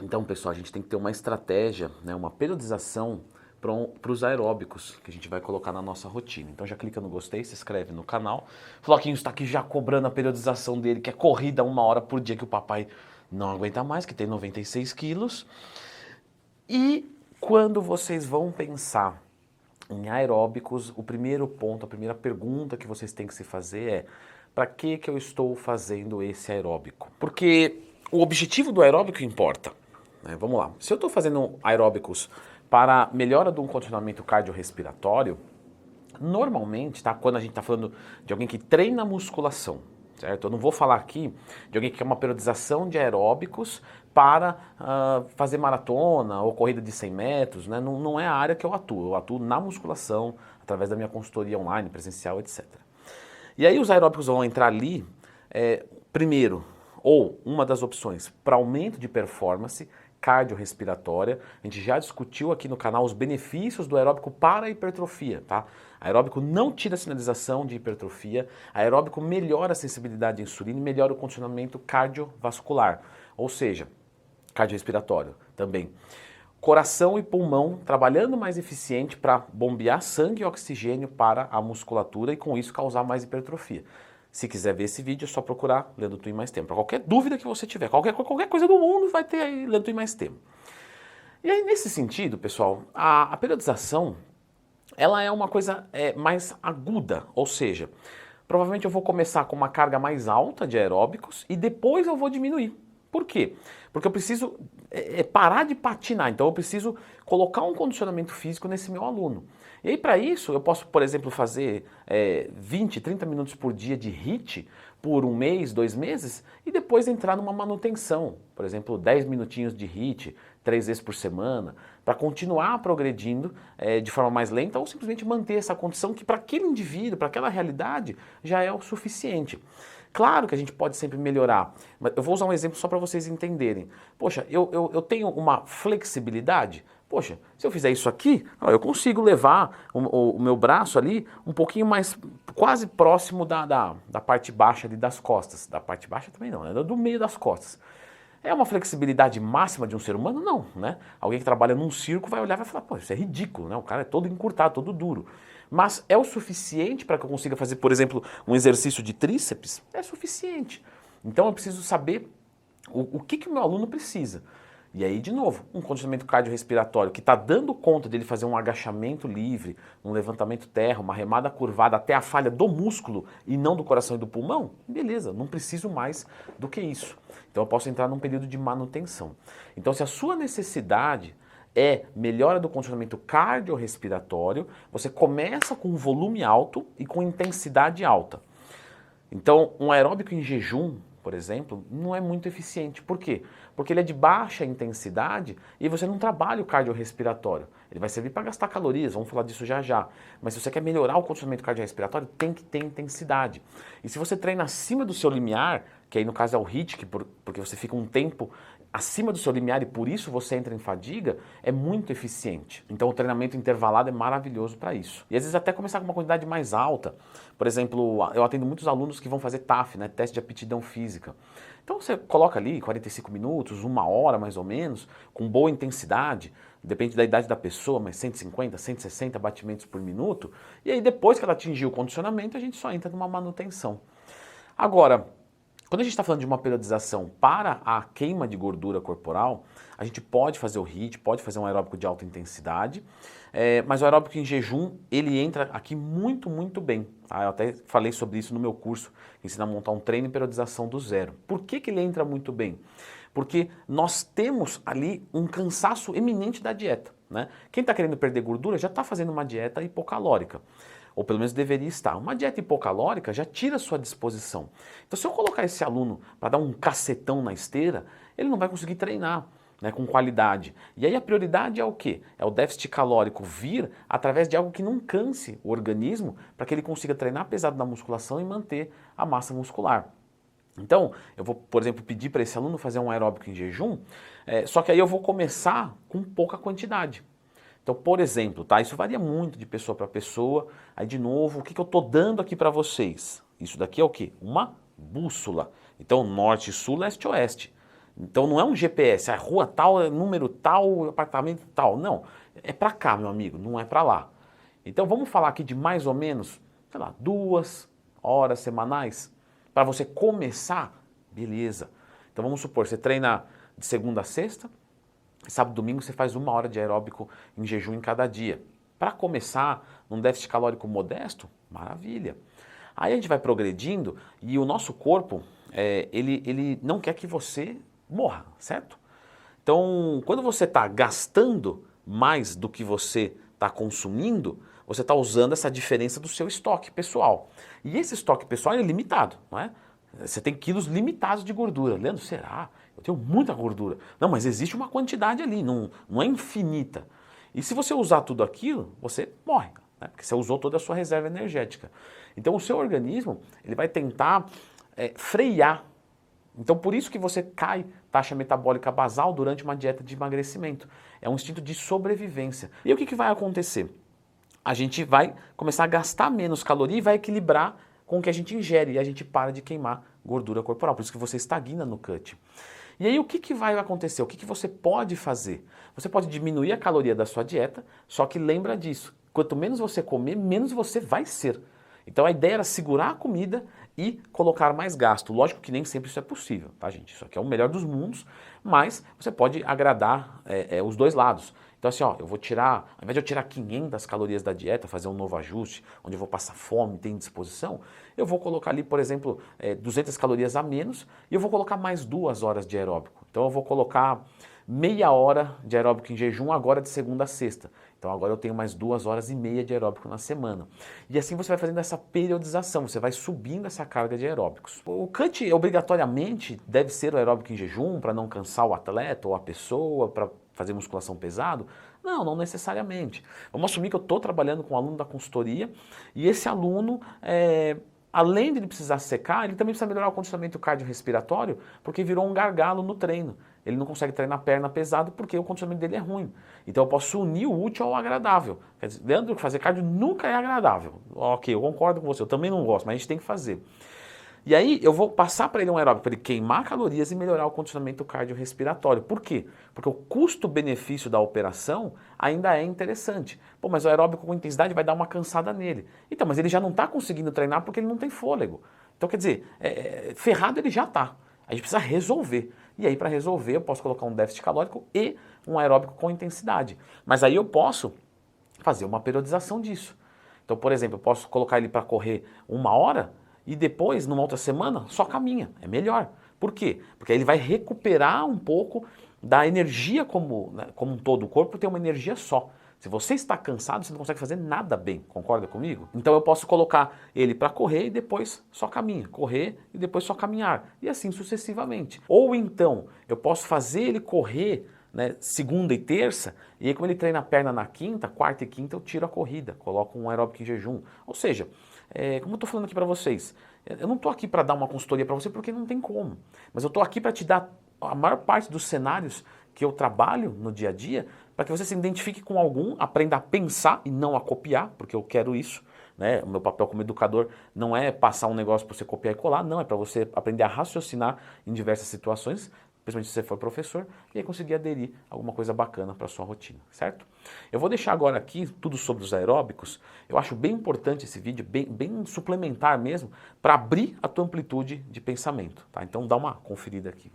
Então, pessoal, a gente tem que ter uma estratégia, né, uma periodização para os aeróbicos que a gente vai colocar na nossa rotina. Então já clica no gostei, se inscreve no canal. Floquinho está aqui já cobrando a periodização dele, que é corrida 1 hora por dia, que o papai não aguenta mais, que tem 96 quilos. E quando vocês vão pensar em aeróbicos, o primeiro ponto, a primeira pergunta que vocês têm que se fazer é: para que eu estou fazendo esse aeróbico? Porque o objetivo do aeróbico importa, né? Vamos lá. Se eu estou fazendo aeróbicos para melhora do condicionamento cardiorrespiratório, normalmente, tá? Quando a gente está falando de alguém que treina musculação, certo? Eu não vou falar aqui de alguém que quer uma periodização de aeróbicos para fazer maratona ou corrida de 100 metros, né? Não é a área que eu atuo na musculação, através da minha consultoria online, presencial, etc. E aí os aeróbicos vão entrar ali, primeiro, ou uma das opções, para aumento de performance cardiorrespiratória. A gente já discutiu aqui no canal os benefícios do aeróbico para a hipertrofia, tá? Aeróbico não tira a sinalização de hipertrofia, aeróbico melhora a sensibilidade à insulina e melhora o condicionamento cardiovascular, ou seja, cardiorrespiratório também. Coração e pulmão trabalhando mais eficiente para bombear sangue e oxigênio para a musculatura e com isso causar mais hipertrofia. Se quiser ver esse vídeo, é só procurar Leandro Twin Mais Tempo. Para qualquer dúvida que você tiver, qualquer coisa do mundo vai ter aí Leandro Twin Mais Tempo. E aí, nesse sentido, pessoal, a periodização ela é uma coisa mais aguda, ou seja, provavelmente eu vou começar com uma carga mais alta de aeróbicos e depois eu vou diminuir. Por quê? Porque eu preciso parar de patinar, então eu preciso colocar um condicionamento físico nesse meu aluno. E aí para isso eu posso, por exemplo, fazer 20, 30 minutos por dia de HIIT por 1 mês, 2 meses e depois entrar numa manutenção, por exemplo, 10 minutinhos de HIIT 3 vezes por semana, para continuar progredindo de forma mais lenta ou simplesmente manter essa condição que para aquele indivíduo, para aquela realidade, já é o suficiente. Claro que a gente pode sempre melhorar, mas eu vou usar um exemplo só para vocês entenderem. Poxa, eu tenho uma flexibilidade. Poxa, se eu fizer isso aqui, ó, eu consigo levar o meu braço ali um pouquinho mais, quase próximo da parte baixa ali das costas. Da parte baixa também não, né? Do meio das costas. É uma flexibilidade máxima de um ser humano? Não, né? Alguém que trabalha num circo vai olhar e vai falar, pô, isso é ridículo, né? O cara é todo encurtado, todo duro. Mas é o suficiente para que eu consiga fazer, por exemplo, um exercício de tríceps? É suficiente. Então eu preciso saber o que o meu aluno precisa. E aí, de novo, um condicionamento cardiorrespiratório que está dando conta dele fazer um agachamento livre, um levantamento terra, uma remada curvada até a falha do músculo e não do coração e do pulmão, beleza, não preciso mais do que isso. Então eu posso entrar num período de manutenção. Então se a sua necessidade é melhora do condicionamento cardiorrespiratório, você começa com volume alto e com intensidade alta. Então, um aeróbico em jejum, por exemplo, não é muito eficiente. Por quê? Porque ele é de baixa intensidade e você não trabalha o cardiorrespiratório. Ele vai servir para gastar calorias, vamos falar disso já já. Mas se você quer melhorar o condicionamento cardiorrespiratório, tem que ter intensidade. E se você treina acima do seu limiar, que aí no caso é o HIIT, porque você fica um tempo acima do seu limiar e por isso você entra em fadiga, é muito eficiente. Então o treinamento intervalado é maravilhoso para isso. E às vezes até começar com uma quantidade mais alta. Por exemplo, eu atendo muitos alunos que vão fazer TAF, né, teste de aptidão física. Então você coloca ali 45 minutos, 1 hora mais ou menos, com boa intensidade, depende da idade da pessoa, mas 150, 160 batimentos por minuto, e aí depois que ela atingir o condicionamento, a gente só entra numa manutenção. Agora, quando a gente está falando de uma periodização para a queima de gordura corporal, a gente pode fazer o HIIT, pode fazer um aeróbico de alta intensidade, mas o aeróbico em jejum, ele entra aqui muito, muito bem. Tá? Eu até falei sobre isso no meu curso, que ensina a montar um treino e periodização do zero. Por que ele entra muito bem? Porque nós temos ali um cansaço eminente da dieta. Né? Quem está querendo perder gordura já está fazendo uma dieta hipocalórica. Ou pelo menos deveria estar. Uma dieta hipocalórica já tira a sua disposição. Então se eu colocar esse aluno para dar um cacetão na esteira, ele não vai conseguir treinar, né, com qualidade. E aí a prioridade é o quê? É o déficit calórico vir através de algo que não canse o organismo para que ele consiga treinar pesado na musculação e manter a massa muscular. Então, eu vou, por exemplo, pedir para esse aluno fazer um aeróbico em jejum, só que aí eu vou começar com pouca quantidade. Então, por exemplo, tá? Isso varia muito de pessoa para pessoa. Aí, de novo, o que eu estou dando aqui para vocês? Isso daqui é o quê? Uma bússola. Então, norte, sul, leste, oeste. Então não é um GPS, é rua tal, é número tal, apartamento tal. Não, é para cá, meu amigo, não é para lá. Então vamos falar aqui de mais ou menos, sei lá, 2 horas semanais para você começar, beleza. Então vamos supor, você treina de segunda a sexta, sábado e domingo você faz 1 hora de aeróbico em jejum em cada dia. Para começar num déficit calórico modesto, maravilha. Aí a gente vai progredindo e o nosso corpo, ele não quer que você morra, certo? Então, quando você está gastando mais do que você está consumindo, você está usando essa diferença do seu estoque pessoal. E esse estoque pessoal é limitado, não é? Você tem quilos limitados de gordura. Leandro, será? Eu tenho muita gordura. Não, mas existe uma quantidade ali, não é infinita. E se você usar tudo aquilo, você morre, né? Porque você usou toda a sua reserva energética. Então o seu organismo ele vai tentar frear. Então por isso que você cai taxa metabólica basal durante uma dieta de emagrecimento. É um instinto de sobrevivência. E o que vai acontecer? A gente vai começar a gastar menos caloria e vai equilibrar com o que a gente ingere e a gente para de queimar gordura corporal. Por isso que você estagna no cut. E aí o que vai acontecer? O que você pode fazer? Você pode diminuir a caloria da sua dieta, só que lembra disso. Quanto menos você comer, menos você vai ser. Então a ideia era segurar a comida e colocar mais gasto. Lógico que nem sempre isso é possível, tá, gente? Isso aqui é o melhor dos mundos, mas você pode agradar os dois lados. Então assim, ó, eu vou tirar, ao invés de eu tirar 500 calorias da dieta, fazer um novo ajuste, onde eu vou passar fome, ter indisposição, eu vou colocar ali, por exemplo, 200 calorias a menos e eu vou colocar mais 2 horas de aeróbico. Então eu vou colocar meia hora de aeróbico em jejum agora de segunda a sexta. Então agora eu tenho mais 2 horas e meia de aeróbico na semana. E assim você vai fazendo essa periodização, você vai subindo essa carga de aeróbicos. O cut obrigatoriamente deve ser o aeróbico em jejum para não cansar o atleta ou a pessoa, para fazer musculação pesado? Não, não necessariamente. Vamos assumir que eu estou trabalhando com um aluno da consultoria e esse aluno, além de ele precisar secar, ele também precisa melhorar o condicionamento cardiorrespiratório porque virou um gargalo no treino. Ele não consegue treinar perna pesado porque o condicionamento dele é ruim. Então eu posso unir o útil ao agradável. Quer dizer, Leandro, fazer cardio nunca é agradável. Ok, eu concordo com você, eu também não gosto, mas a gente tem que fazer. E aí eu vou passar para ele um aeróbico para ele queimar calorias e melhorar o condicionamento cardiorrespiratório. Por quê? Porque o custo-benefício da operação ainda é interessante. Pô, mas o aeróbico com intensidade vai dar uma cansada nele. Então, mas ele já não está conseguindo treinar porque ele não tem fôlego. Então, quer dizer, ferrado ele já está. A gente precisa resolver. E aí, para resolver, eu posso colocar um déficit calórico e um aeróbico com intensidade. Mas aí eu posso fazer uma periodização disso. Então, por exemplo, eu posso colocar ele para correr 1 hora e depois, numa outra semana, só caminha. É melhor. Por quê? Porque aí ele vai recuperar um pouco da energia como um todo. O corpo tem uma energia só. Se você está cansado, você não consegue fazer nada bem, concorda comigo? Então eu posso colocar ele para correr e depois só caminha, correr e depois só caminhar, e assim sucessivamente. Ou então eu posso fazer ele correr, né, segunda e terça, e aí como ele treina a perna na quinta, quarta e quinta eu tiro a corrida, coloco um aeróbico em jejum. Ou seja, como eu estou falando aqui para vocês, eu não estou aqui para dar uma consultoria para você porque não tem como, mas eu estou aqui para te dar a maior parte dos cenários que eu trabalho no dia a dia, para que você se identifique com algum, aprenda a pensar e não a copiar, porque eu quero isso, né? O meu papel como educador não é passar um negócio para você copiar e colar, não, é para você aprender a raciocinar em diversas situações, principalmente se você for professor, e aí conseguir aderir a alguma coisa bacana para a sua rotina, certo? Eu vou deixar agora aqui tudo sobre os aeróbicos, eu acho bem importante esse vídeo, bem suplementar mesmo, para abrir a tua amplitude de pensamento, tá? Então dá uma conferida aqui.